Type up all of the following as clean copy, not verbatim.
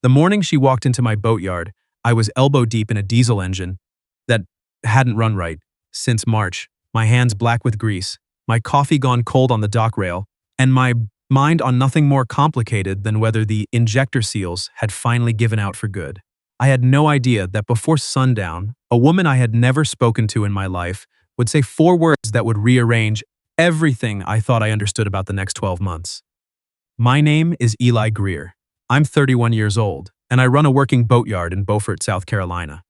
The morning she walked into my boatyard, I was elbow deep in a diesel engine that hadn't run right since March, my hands black with grease, my coffee gone cold on the dock rail, and my mind on nothing more complicated than whether the injector seals had finally given out for good. I had no idea that before sundown, a woman I had never spoken to in my life would say 4 words that would rearrange everything I thought I understood about the next 12 months. My name is Eli Greer. I'm 31 years old, and I run a working boatyard in Beaufort, South Carolina.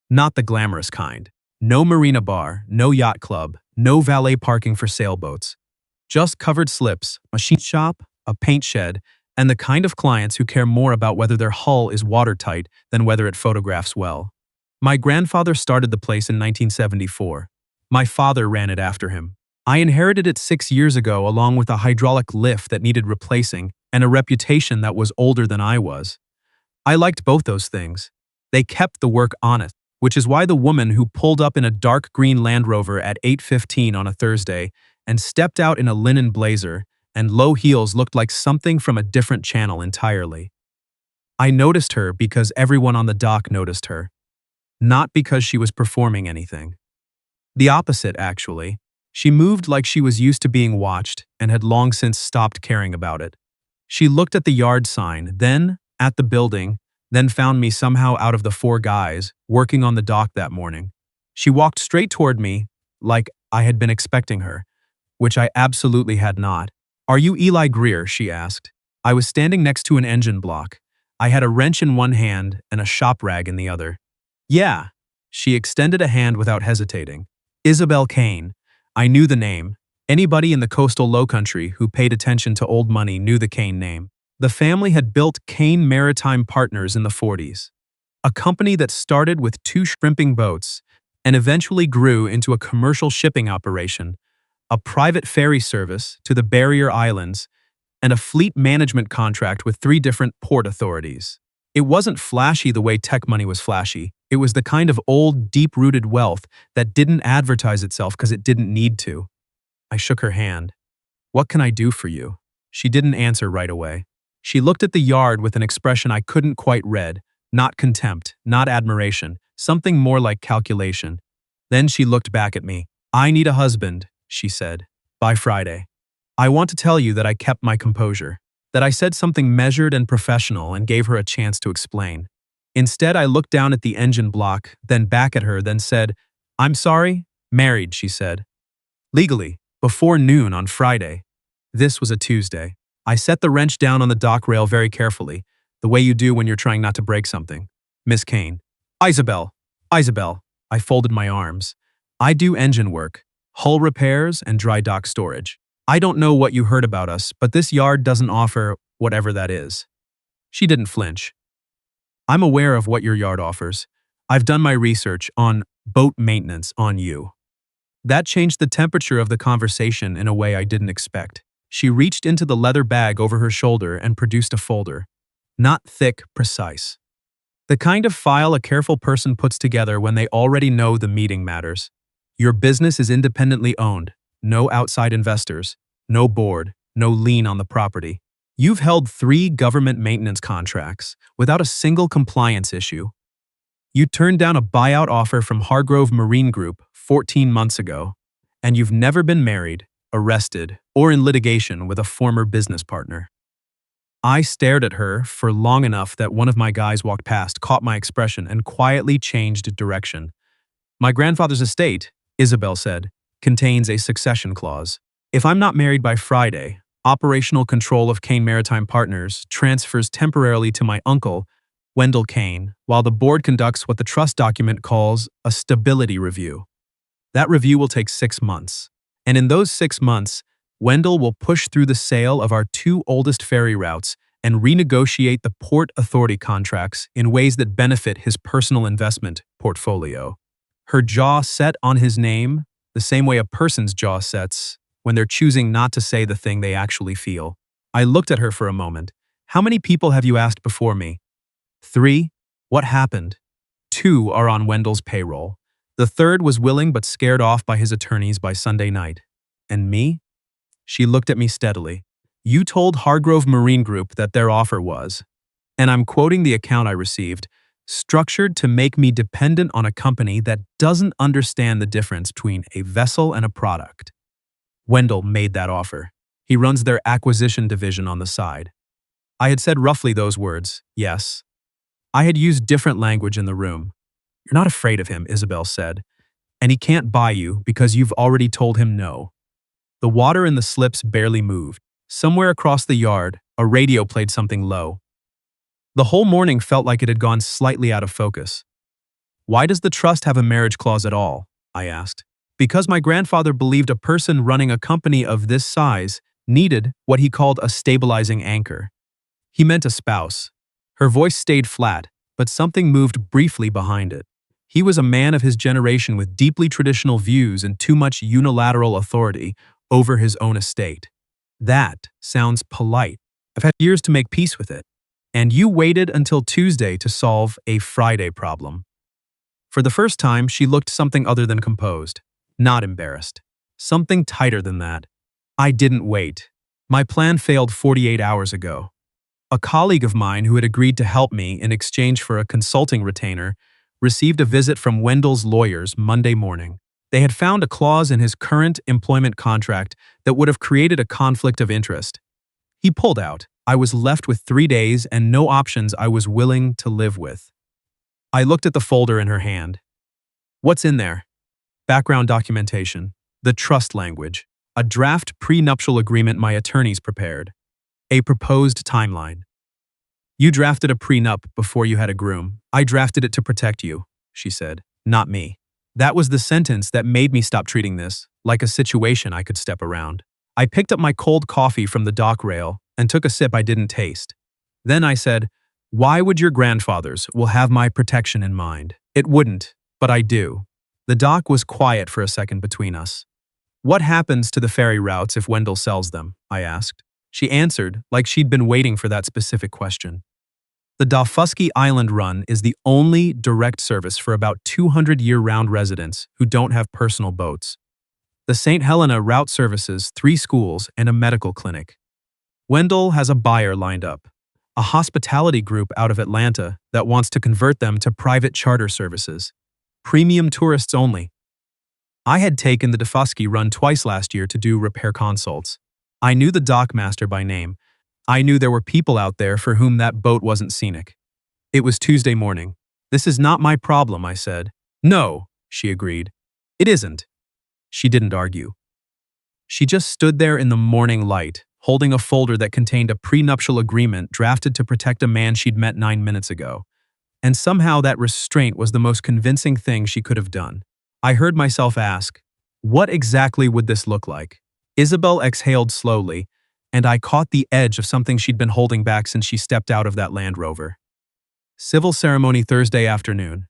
Not the glamorous kind. No marina bar, no yacht club, no valet parking for sailboats. Just covered slips, a machine shop, a paint shed, and the kind of clients who care more about whether their hull is watertight than whether it photographs well. My grandfather started the place in 1974. My father ran it after him. I inherited it 6 years ago along with a hydraulic lift that needed replacing and a reputation that was older than I was. I liked both those things. They kept the work honest, which is why the woman who pulled up in a dark green Land Rover at 8:15 on a Thursday and stepped out in a linen blazer and low heels looked like something from a different channel entirely. I noticed her because everyone on the dock noticed her, not because she was performing anything. The opposite, actually. She moved like she was used to being watched and had long since stopped caring about it. She looked at the yard sign, then at the building, then found me somehow out of the 4 guys working on the dock that morning. She walked straight toward me like I had been expecting her, which I absolutely had not. "Are you Eli Greer?" she asked. I was standing next to an engine block. I had a wrench in one hand and a shop rag in the other. "Yeah." She extended a hand without hesitating. "Isabel Kane." I knew the name. Anybody in the coastal lowcountry who paid attention to old money knew the Kane name. The family had built Kane Maritime Partners in the 40s, a company that started with 2 shrimping boats and eventually grew into a commercial shipping operation, a private ferry service to the Barrier Islands, and a fleet management contract with 3 different port authorities. It wasn't flashy the way tech money was flashy. It was the kind of old, deep-rooted wealth that didn't advertise itself because it didn't need to. I shook her hand. "What can I do for you?" She didn't answer right away. She looked at the yard with an expression I couldn't quite read, not contempt, not admiration, something more like calculation. Then she looked back at me. "I need a husband," she said, "by Friday. I want to tell you that I kept my composure, that I said something measured and professional and gave her a chance to explain. Instead, I looked down at the engine block, then back at her, then said, "I'm sorry, married," she said. "Legally, before noon on Friday." This was a Tuesday. I set the wrench down on the dock rail very carefully, the way you do when you're trying not to break something. "Miss Kane." Isabel. I folded my arms. "I do engine work, hull repairs, and dry dock storage. I don't know what you heard about us, but this yard doesn't offer whatever that is." She didn't flinch. "I'm aware of what your yard offers. I've done my research on boat maintenance on you." That changed the temperature of the conversation in a way I didn't expect. She reached into the leather bag over her shoulder and produced a folder. Not thick, precise. The kind of file a careful person puts together when they already know the meeting matters. Your business is independently owned. No outside investors. No board. No lien on the property. You've held 3 government maintenance contracts without a single compliance issue. You turned down a buyout offer from Hargrove Marine Group 14 months ago, and you've never been married, arrested, or in litigation with a former business partner. I stared at her for long enough that one of my guys walked past, caught my expression, and quietly changed direction. "My grandfather's estate," Isabel said, "contains a succession clause. If I'm not married by Friday, operational control of Kane Maritime Partners transfers temporarily to my uncle, Wendell Kane, while the board conducts what the trust document calls a stability review. That review will take 6 months. And in those 6 months, Wendell will push through the sale of our 2 oldest ferry routes and renegotiate the port authority contracts in ways that benefit his personal investment portfolio." Her jaw set on his name the same way a person's jaw sets when they're choosing not to say the thing they actually feel. I looked at her for a moment. "How many people have you asked before me?" 3. "What happened?" 2 are on Wendell's payroll. The 3rd was willing but scared off by his attorneys by Sunday night. And me? She looked at me steadily. "You told Hargrove Marine Group that their offer was." and I'm quoting the account I received, structured to make me dependent on a company that doesn't understand the difference between a vessel and a product. Wendell made that offer. He runs their acquisition division on the side. I had said roughly those words, yes. I had used different language in the room. You're not afraid of him, Isabel said, and he can't buy you because you've already told him no. The water in the slips barely moved. Somewhere across the yard, a radio played something low. The whole morning felt like it had gone slightly out of focus. Why does the trust have a marriage clause at all? I asked. Because my grandfather believed a person running a company of this size needed what he called a stabilizing anchor. He meant a spouse. Her voice stayed flat, but something moved briefly behind it. He was a man of his generation with deeply traditional views and too much unilateral authority over his own estate. That sounds polite. I've had years to make peace with it. And you waited until Tuesday to solve a Friday problem. For the first time, she looked something other than composed, not embarrassed. Something tighter than that. I didn't wait. My plan failed 48 hours ago. A colleague of mine who had agreed to help me in exchange for a consulting retainer received a visit from Wendell's lawyers Monday morning. They had found a clause in his current employment contract that would have created a conflict of interest. He pulled out. I was left with 3 days and no options I was willing to live with. I looked at the folder in her hand. What's in there? Background documentation, the trust language, a draft prenuptial agreement my attorneys prepared, a proposed timeline. You drafted a prenup before you had a groom. I drafted it to protect you, she said, not me. That was the sentence that made me stop treating this like a situation I could step around. I picked up my cold coffee from the dock rail and took a sip I didn't taste. Then I said, why would your grandfathers will have my protection in mind? It wouldn't, but I do. The dock was quiet for a second between us. What happens to the ferry routes if Wendell sells them? I asked. She answered like she'd been waiting for that specific question. The Dafusky Island Run is the only direct service for about 200 year-round residents who don't have personal boats. The St. Helena route services 3 schools and a medical clinic. Wendell has a buyer lined up, a hospitality group out of Atlanta that wants to convert them to private charter services. Premium tourists only. I had taken the Dafusky Run twice last year to do repair consults. I knew the dockmaster by name. I knew there were people out there for whom that boat wasn't scenic. It was Tuesday morning. This is not my problem, I said. No, she agreed. It isn't. She didn't argue. She just stood there in the morning light, holding a folder that contained a prenuptial agreement drafted to protect a man she'd met 9 minutes ago. And somehow that restraint was the most convincing thing she could have done. I heard myself ask, what exactly would this look like? Isabel exhaled slowly, and I caught the edge of something she'd been holding back since she stepped out of that Land Rover. Civil ceremony Thursday afternoon.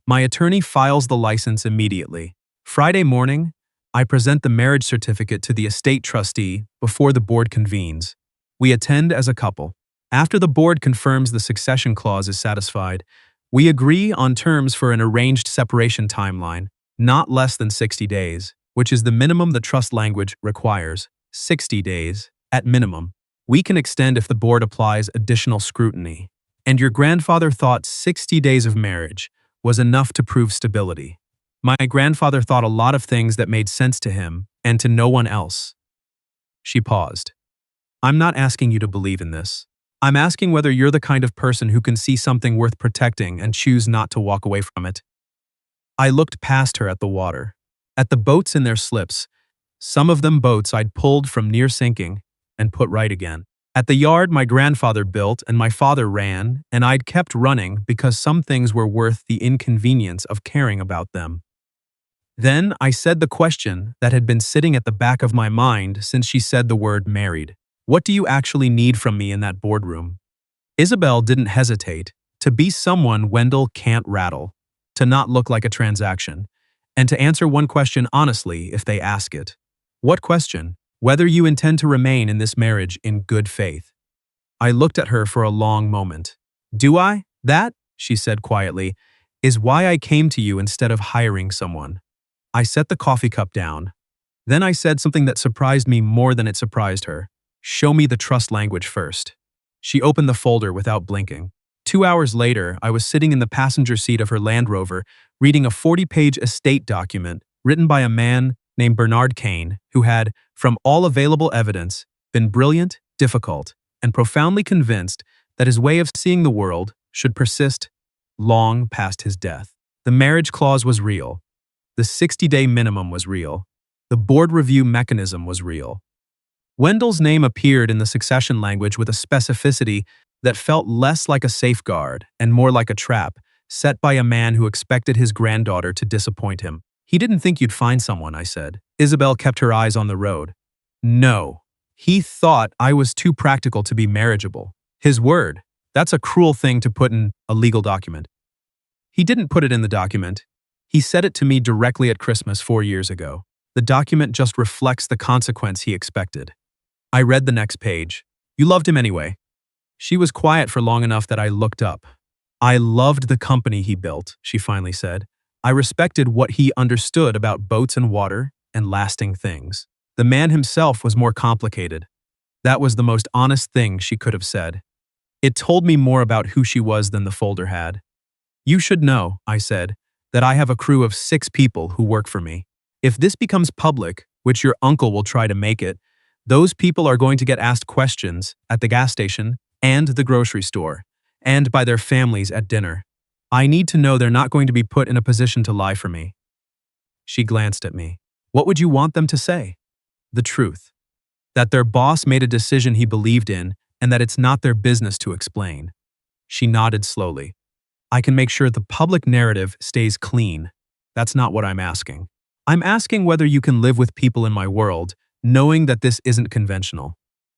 My attorney files the license immediately. Friday morning, I present the marriage certificate to the estate trustee before the board convenes. We attend as a couple. After the board confirms the succession clause is satisfied, we agree on terms for an arranged separation timeline, not less than 60 days, which is the minimum the trust language requires, 60 days, at minimum. We can extend if the board applies additional scrutiny. And your grandfather thought 60 days of marriage was enough to prove stability. My grandfather thought a lot of things that made sense to him and to no one else. She paused. I'm not asking you to believe in this. I'm asking whether you're the kind of person who can see something worth protecting and choose not to walk away from it. I looked past her at the water, at the boats in their slips, some of them boats I'd pulled from near sinking and put right again. At the yard my grandfather built and my father ran, and I'd kept running because some things were worth the inconvenience of caring about them. Then I said the question that had been sitting at the back of my mind since she said the word married. What do you actually need from me in that boardroom? Isabel didn't hesitate. To be someone Wendell can't rattle, to not look like a transaction, and to answer one question honestly if they ask it. What question? Whether you intend to remain in this marriage in good faith. I looked at her for a long moment. Do I? That, she said quietly, is why I came to you instead of hiring someone. I set the coffee cup down. Then I said something that surprised me more than it surprised her. Show me the trust language first. She opened the folder without blinking. 2 hours later, I was sitting in the passenger seat of her Land Rover, reading a 40-page estate document written by a man named Bernard Kane, who had, from all available evidence, been brilliant, difficult, and profoundly convinced that his way of seeing the world should persist long past his death. The marriage clause was real. The 60-day minimum was real. The board review mechanism was real. Wendell's name appeared in the succession language with a specificity that felt less like a safeguard and more like a trap set by a man who expected his granddaughter to disappoint him. He didn't think you'd find someone, I said. Isabel kept her eyes on the road. No. He thought I was too practical to be marriageable. His word. That's a cruel thing to put in a legal document. He didn't put it in the document. He said it to me directly at Christmas 4 years ago. The document just reflects the consequence he expected. I read the next page. You loved him anyway. She was quiet for long enough that I looked up. I loved the company he built, she finally said. I respected what he understood about boats and water and lasting things. The man himself was more complicated. That was the most honest thing she could have said. It told me more about who she was than the folder had. You should know, I said, that I have a crew of 6 people who work for me. If this becomes public, which your uncle will try to make it, those people are going to get asked questions at the gas station and the grocery store, and by their families at dinner. I need to know they're not going to be put in a position to lie for me. She glanced at me. What would you want them to say? The truth. That their boss made a decision he believed in and that it's not their business to explain. She nodded slowly. I can make sure the public narrative stays clean. That's not what I'm asking. I'm asking whether you can live with people in my world, knowing that this isn't conventional.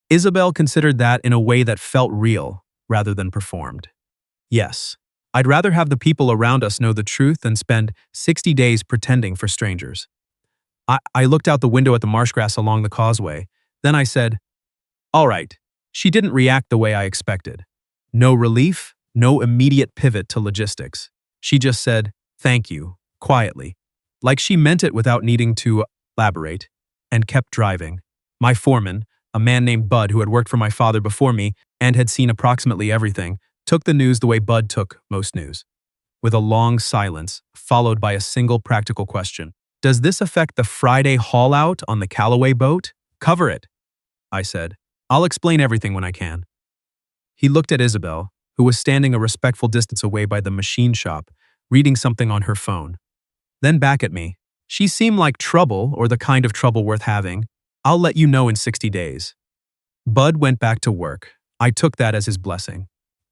Isabel considered that in a way that felt real, rather than performed. Yes, I'd rather have the people around us know the truth than spend 60 days pretending for strangers. I looked out the window at the marsh grass along the causeway. Then I said, all right. She didn't react the way I expected. No relief, no immediate pivot to logistics. She just said, thank you, quietly, like she meant it without needing to elaborate, and kept driving. My foreman, a man named Bud who had worked for my father before me and had seen approximately everything, took the news the way Bud took most news. With a long silence, followed by a single practical question. Does this affect the Friday haul-out on the Callaway boat? Cover it, I said. I'll explain everything when I can. He looked at Isabel, who was standing a respectful distance away by the machine shop, reading something on her phone. Then back at me. She seemed like trouble, or the kind of trouble worth having. I'll let you know in 60 days. Bud went back to work. I took that as his blessing.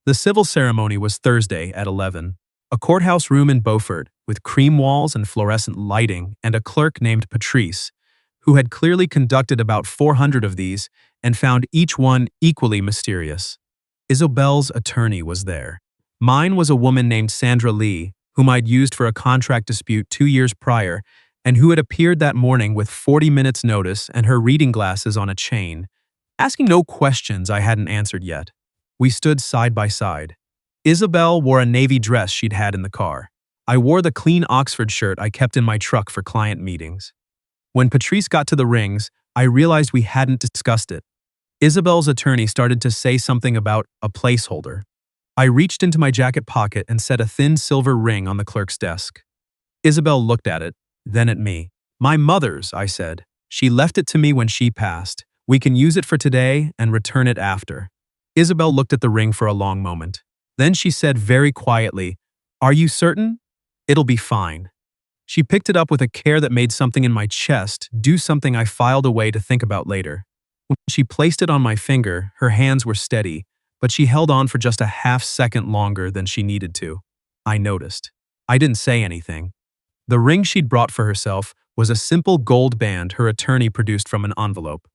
The civil ceremony was Thursday at 11. A courthouse room in Beaufort, with cream walls and fluorescent lighting, and a clerk named Patrice, who had clearly conducted about 400 of these and found each one equally mysterious. Isabel's attorney was there. Mine was a woman named Sandra Lee, whom I'd used for a contract dispute 2 years prior, and who had appeared that morning with 40 minutes' notice and her reading glasses on a chain, asking no questions I hadn't answered yet. We stood side by side. Isabel wore a navy dress she'd had in the car. I wore the clean Oxford shirt I kept in my truck for client meetings. When Patrice got to the rings, I realized we hadn't discussed it. Isabel's attorney started to say something about a placeholder. I reached into my jacket pocket and set a thin silver ring on the clerk's desk. Isabel looked at it, then at me. My mother's, I said. She left it to me when she passed. We can use it for today and return it after. Isabel looked at the ring for a long moment. Then she said very quietly, Are you certain? It'll be fine. She picked it up with a care that made something in my chest do something I filed away to think about later. When she placed it on my finger, her hands were steady, but she held on for just a half-second longer than she needed to. I noticed. I didn't say anything. The ring she'd brought for herself was a simple gold band her attorney produced from an envelope.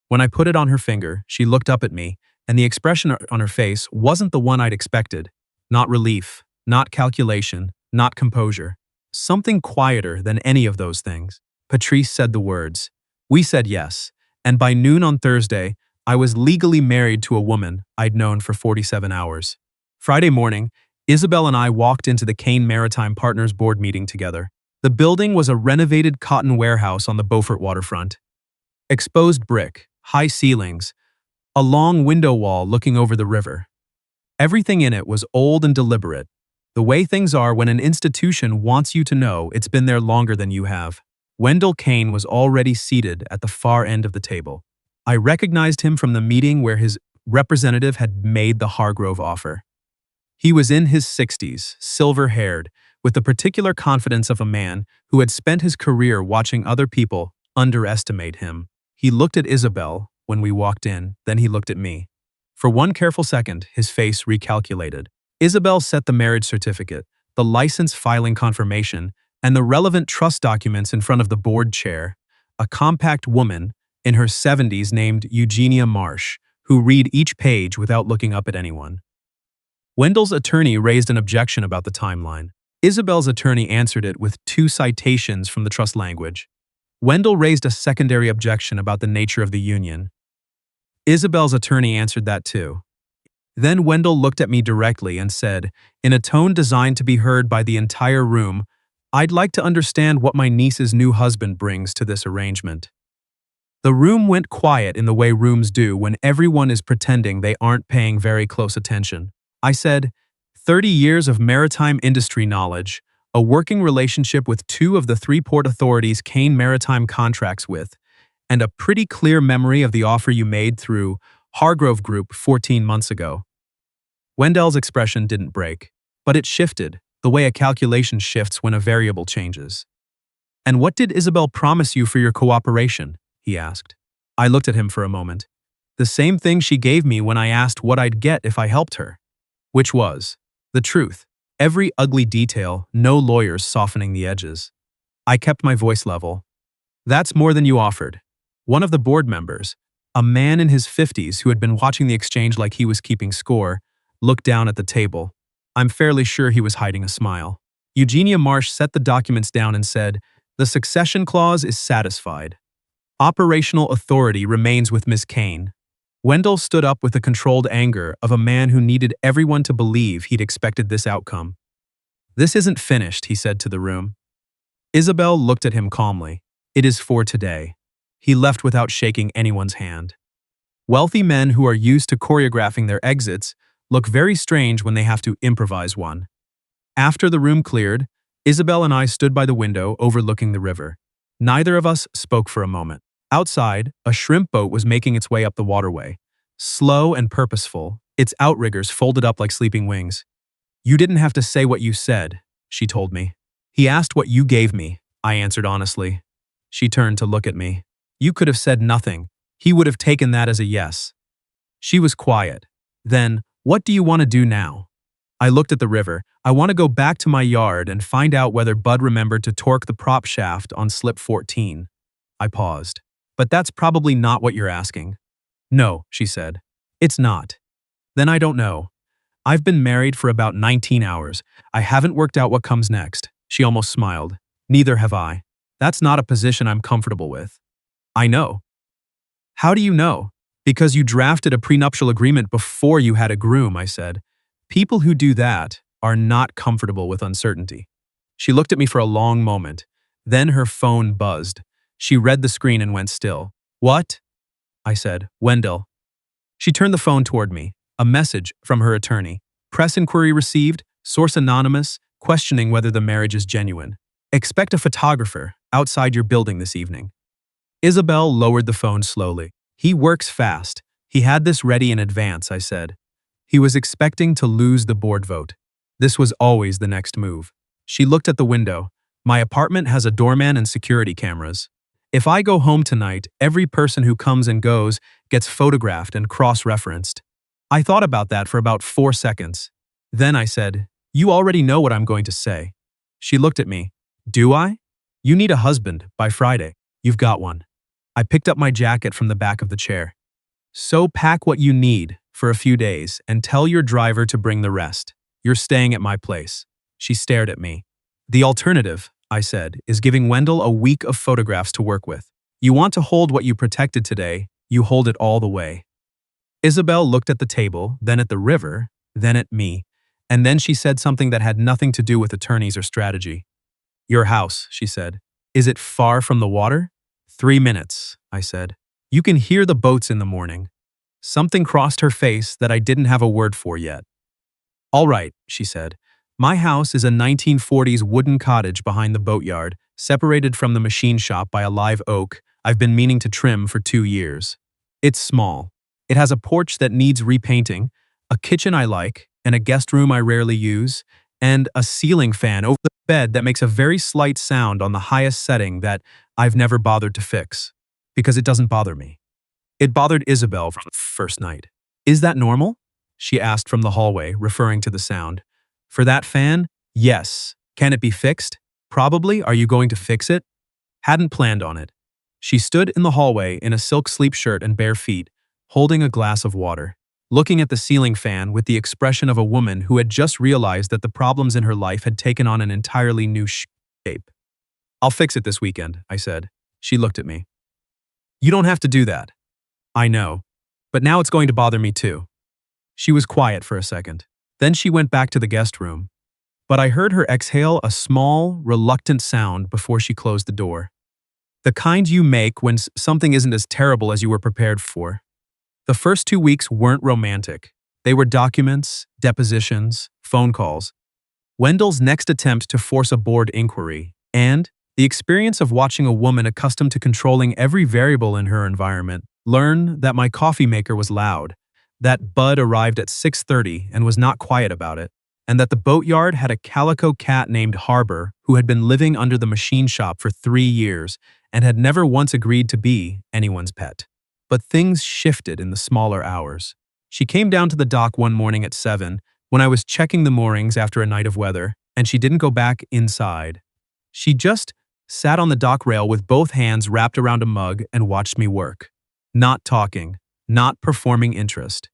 When I put it on her finger, she looked up at me, and the expression on her face wasn't the one I'd expected. Not relief, not calculation, not composure. Something quieter than any of those things. Patrice said the words. We said yes, and by noon on Thursday, I was legally married to a woman I'd known for 47 hours. Friday morning, Isabel and I walked into the Kane Maritime Partners Board meeting together. The building was a renovated cotton warehouse on the Beaufort waterfront. Exposed brick, high ceilings, a long window wall looking over the river. Everything in it was old and deliberate, the way things are when an institution wants you to know it's been there longer than you have. Wendell Kane was already seated at the far end of the table. I recognized him from the meeting where his representative had made the Hargrove offer. He was in his 60s, silver-haired, with the particular confidence of a man who had spent his career watching other people underestimate him. He looked at Isabel when we walked in, then he looked at me. For one careful second, his face recalculated. Isabel set the marriage certificate, the license filing confirmation, and the relevant trust documents in front of the board chair, a compact woman in her 70s named Eugenia Marsh, who read each page without looking up at anyone. Wendell's attorney raised an objection about the timeline. Isabel's attorney answered it with 2 citations from the trust language. Wendell raised a secondary objection about the nature of the union. Isabel's attorney answered that too. Then Wendell looked at me directly and said, in a tone designed to be heard by the entire room, "I'd like to understand what my niece's new husband brings to this arrangement." The room went quiet in the way rooms do when everyone is pretending they aren't paying very close attention. I said, 30 years of maritime industry knowledge, a working relationship with 2 of the 3 port authorities Kane Maritime contracts with, and a pretty clear memory of the offer you made through Hargrove Group 14 months ago. Wendell's expression didn't break, but it shifted, the way a calculation shifts when a variable changes. "And what did Isabel promise you for your cooperation?" he asked. I looked at him for a moment. The same thing she gave me when I asked what I'd get if I helped her. Which was the truth. Every ugly detail, no lawyers softening the edges. I kept my voice level. "That's more than you offered." One of the board members, a man in his 50s who had been watching the exchange like he was keeping score, looked down at the table. I'm fairly sure he was hiding a smile. Eugenia Marsh set the documents down and said, "The succession clause is satisfied. Operational authority remains with Miss Kane." Wendell stood up with the controlled anger of a man who needed everyone to believe he'd expected this outcome. "This isn't finished," he said to the room. Isabel looked at him calmly. "It is for today." He left without shaking anyone's hand. Wealthy men who are used to choreographing their exits look very strange when they have to improvise one. After the room cleared, Isabel and I stood by the window overlooking the river. Neither of us spoke for a moment. Outside, a shrimp boat was making its way up the waterway. Slow and purposeful, its outriggers folded up like sleeping wings. "You didn't have to say what you said," she told me. "He asked what you gave me," I answered honestly. She turned to look at me. "You could have said nothing. He would have taken that as a yes." She was quiet. Then, "What do you want to do now?" I looked at the river. "I want to go back to my yard and find out whether Bud remembered to torque the prop shaft on slip 14. I paused. "But that's probably not what you're asking." "No," she said. "It's not." "Then I don't know. I've been married for about 19 hours. I haven't worked out what comes next." She almost smiled. "Neither have I. That's not a position I'm comfortable with." "I know." "How do you know?" "Because you drafted a prenuptial agreement before you had a groom," I said. "People who do that are not comfortable with uncertainty." She looked at me for a long moment. Then her phone buzzed. She read the screen and went still. "What?" I said. "Wendell." She turned the phone toward me. A message from her attorney. "Press inquiry received, source anonymous, questioning whether the marriage is genuine. Expect a photographer outside your building this evening." Isabel lowered the phone slowly. "He works fast. He had this ready in advance," I said. He was expecting to lose the board vote. This was always the next move. She looked at the window. "My apartment has a doorman and security cameras. If I go home tonight, every person who comes and goes gets photographed and cross-referenced." I thought about that for about 4 seconds. Then I said, "You already know what I'm going to say." She looked at me. "Do I?" "You need a husband by Friday. You've got one." I picked up my jacket from the back of the chair. "So pack what you need for a few days and tell your driver to bring the rest. You're staying at my place." She stared at me. "The alternative," I said, "is giving Wendell a week of photographs to work with. You want to hold what you protected today, you hold it all the way." Isabel looked at the table, then at the river, then at me, and then she said something that had nothing to do with attorneys or strategy. "Your house," she said. "Is it far from the water?" 3 minutes, I said. "You can hear the boats in the morning." Something crossed her face that I didn't have a word for yet. All right, she said. My house is a 1940s wooden cottage behind the boatyard, separated from the machine shop by a live oak I've been meaning to trim for 2 years. It's small. It has a porch that needs repainting, a kitchen I like, and a guest room I rarely use, and a ceiling fan over the bed that makes a very slight sound on the highest setting that I've never bothered to fix. Because it doesn't bother me. It bothered Isabel from the first night. Is that normal? She asked from the hallway, referring to the sound. For that fan? Yes. Can it be fixed? Probably. Are you going to fix it? Hadn't planned on it. She stood in the hallway in a silk sleep shirt and bare feet, holding a glass of water, looking at the ceiling fan with the expression of a woman who had just realized that the problems in her life had taken on an entirely new shape. I'll fix it this weekend, I said. She looked at me. You don't have to do that. I know. But now it's going to bother me too. She was quiet for a second. Then she went back to the guest room. But I heard her exhale a small, reluctant sound before she closed the door. The kind you make when something isn't as terrible as you were prepared for. The first 2 weeks weren't romantic. They were documents, depositions, phone calls. Wendell's next attempt to force a board inquiry, and the experience of watching a woman accustomed to controlling every variable in her environment learn that my coffee maker was loud, that Bud arrived at 6:30 and was not quiet about it, and that the boatyard had a calico cat named Harbor who had been living under the machine shop for 3 years and had never once agreed to be anyone's pet. But things shifted in the smaller hours. She came down to the dock one morning at 7 when I was checking the moorings after a night of weather, and she didn't go back inside. She just sat on the dock rail with both hands wrapped around a mug and watched me work. Not talking, not performing interest.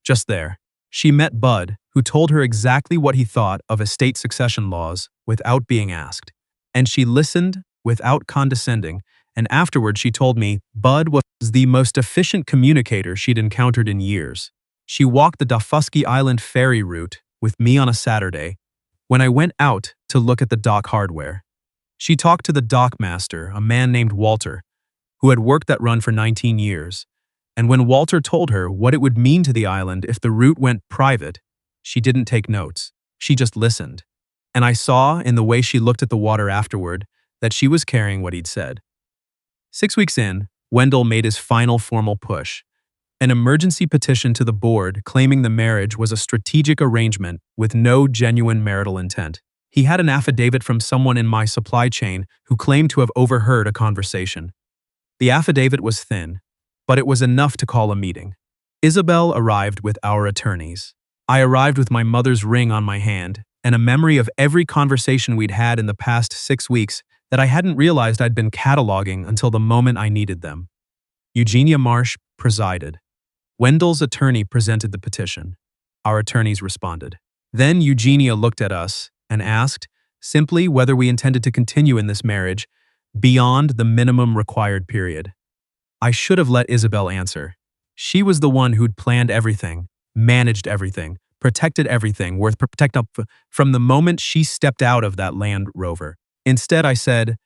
Just there. She met Bud, who told her exactly what he thought of estate succession laws without being asked. And she listened without condescending, and afterward she told me Bud was the most efficient communicator she'd encountered in years. She walked the Dafusky Island ferry route with me on a Saturday when I went out to look at the dock hardware. She talked to the dockmaster, a man named Walter, who had worked that run for 19 years. And when Walter told her what it would mean to the island if the route went private, she didn't take notes. She just listened. And I saw in the way she looked at the water afterward that she was carrying what he'd said. 6 weeks in, Wendell made his final formal push. An emergency petition to the board claiming the marriage was a strategic arrangement with no genuine marital intent. He had an affidavit from someone in my supply chain who claimed to have overheard a conversation. The affidavit was thin, but it was enough to call a meeting. Isabel arrived with our attorneys. I arrived with my mother's ring on my hand and a memory of every conversation we'd had in the past 6 weeks that I hadn't realized I'd been cataloging until the moment I needed them. Eugenia Marsh presided. Wendell's attorney presented the petition. Our attorneys responded. Then Eugenia looked at us and asked simply whether we intended to continue in this marriage beyond the minimum required period. I should have let Isabel answer. She was the one who'd planned everything, managed everything, protected everything worth protecting from the moment she stepped out of that Land Rover. Instead, I said,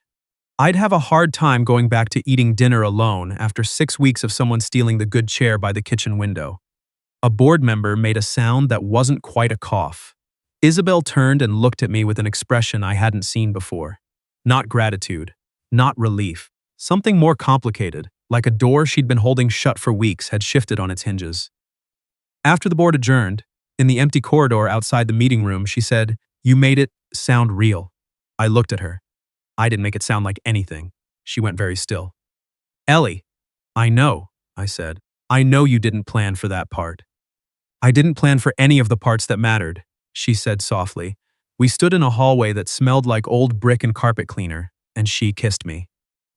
I'd have a hard time going back to eating dinner alone after 6 weeks of someone stealing the good chair by the kitchen window. A board member made a sound that wasn't quite a cough. Isabel turned and looked at me with an expression I hadn't seen before. Not gratitude, not relief. Something more complicated, like a door she'd been holding shut for weeks had shifted on its hinges. After the board adjourned, in the empty corridor outside the meeting room, she said, "You made it sound real." I looked at her. I didn't make it sound like anything. She went very still. Ellie, I know, I said. I know you didn't plan for that part. I didn't plan for any of the parts that mattered, she said softly. We stood in a hallway that smelled like old brick and carpet cleaner, and she kissed me.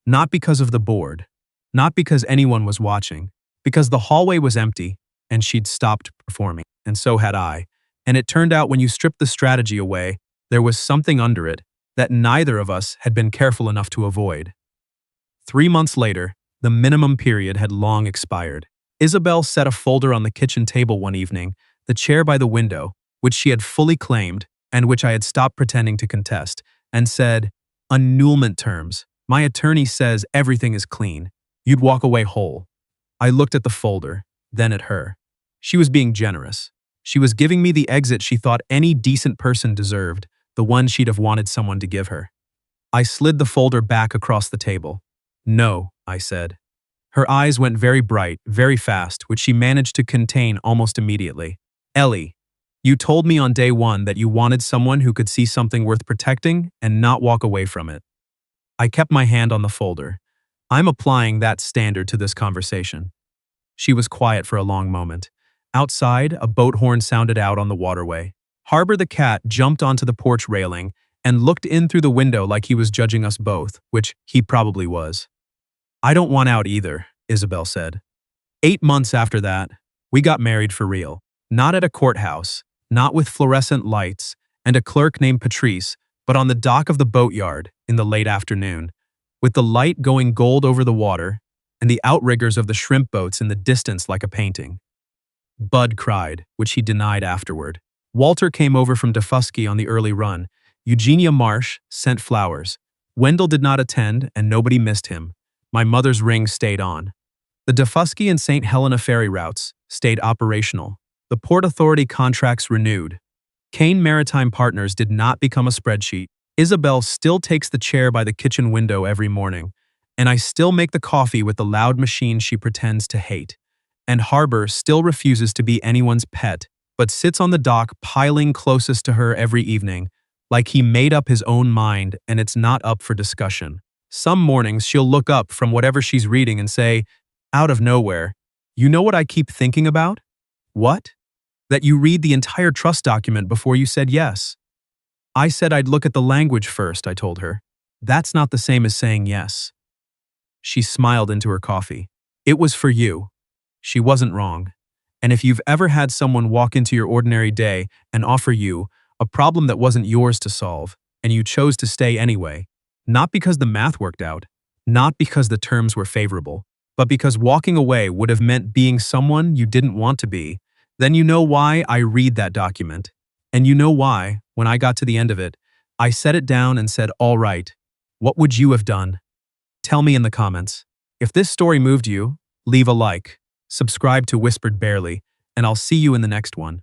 Not because of the board, not because anyone was watching, because the hallway was empty, and she'd stopped performing, and so had I. And it turned out when you stripped the strategy away, there was something under it that neither of us had been careful enough to avoid. 3 months later, the minimum period had long expired. Isabel set a folder on the kitchen table one evening, the chair by the window, which she had fully claimed and which I had stopped pretending to contest, and said, "Annulment terms. My attorney says everything is clean. You'd walk away whole." I looked at the folder, then at her. She was being generous. She was giving me the exit she thought any decent person deserved, the one she'd have wanted someone to give her. I slid the folder back across the table. No, I said. Her eyes went very bright, very fast, which she managed to contain almost immediately. Ellie, you told me on day one that you wanted someone who could see something worth protecting and not walk away from it. I kept my hand on the folder. I'm applying that standard to this conversation. She was quiet for a long moment. Outside, a boat horn sounded out on the waterway. Harbor the cat jumped onto the porch railing and looked in through the window like he was judging us both, which he probably was. I don't want out either, Isabel said. 8 months after that, we got married for real. Not at a courthouse, not with fluorescent lights and a clerk named Patrice, but on the dock of the boatyard in the late afternoon, with the light going gold over the water and the outriggers of the shrimp boats in the distance like a painting. Bud cried, which he denied afterward. Walter came over from Defusky on the early run. Eugenia Marsh sent flowers. Wendell did not attend, and nobody missed him. My mother's ring stayed on. The Defusky and St. Helena ferry routes stayed operational. The Port Authority contracts renewed. Kane Maritime Partners did not become a spreadsheet. Isabel still takes the chair by the kitchen window every morning, and I still make the coffee with the loud machine she pretends to hate. And Harbor still refuses to be anyone's pet, but sits on the dock piling closest to her every evening, like he made up his own mind and it's not up for discussion. Some mornings she'll look up from whatever she's reading and say, out of nowhere, "You know what I keep thinking about?" "What?" "That you read the entire trust document before you said yes." "I said I'd look at the language first," I told her. "That's not the same as saying yes." She smiled into her coffee. "It was for you." She wasn't wrong. And if you've ever had someone walk into your ordinary day and offer you a problem that wasn't yours to solve, and you chose to stay anyway, not because the math worked out, not because the terms were favorable, but because walking away would have meant being someone you didn't want to be, then you know why I read that document. And you know why, when I got to the end of it, I set it down and said, all right, what would you have done? Tell me in the comments. If this story moved you, leave a like, subscribe to Whispered Barely, and I'll see you in the next one.